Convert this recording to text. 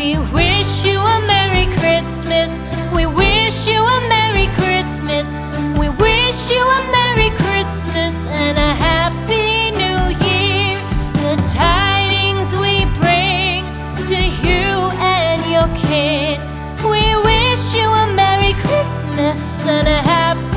We wish you a Merry Christmas. We wish you a Merry Christmas. We wish you a Merry Christmas and a Happy New Year. The tidings we bring to you and your kin. We wish you a Merry Christmas and a Happy